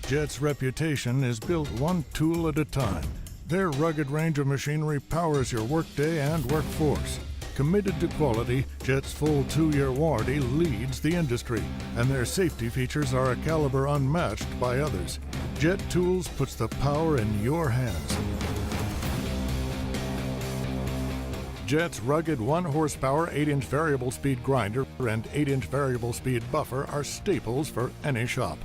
JET's reputation is built one tool at a time. Their rugged range of machinery powers your workday and workforce. Committed to quality, JET's full 2-year warranty leads the industry, and their safety features are a caliber unmatched by others. JET Tools puts the power in your hands. JET's rugged 1-horsepower 8-inch variable speed grinder and 8-inch variable speed buffer are staples for any shop.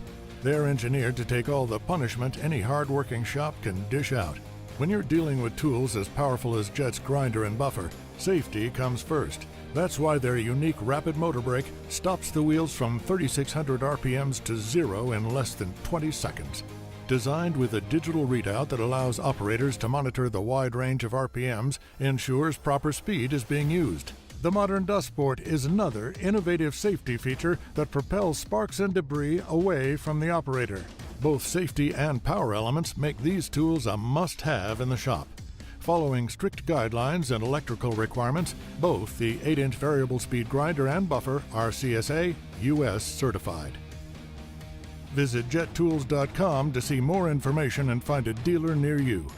They're engineered to take all the punishment any hard-working shop can dish out. When you're dealing with tools as powerful as JET's grinder and buffer, safety comes first. That's why their unique rapid motor brake stops the wheels from 3,600 RPMs to 0 in less than 20 seconds. Designed with a digital readout that allows operators to monitor the wide range of RPMs, ensures proper speed is being used. The modern dustport is another innovative safety feature that propels sparks and debris away from the operator. Both safety and power elements make these tools a must-have in the shop. Following strict guidelines and electrical requirements, both the 8-inch variable speed grinder and buffer are CSA US certified. Visit jettools.com to see more information and find a dealer near you.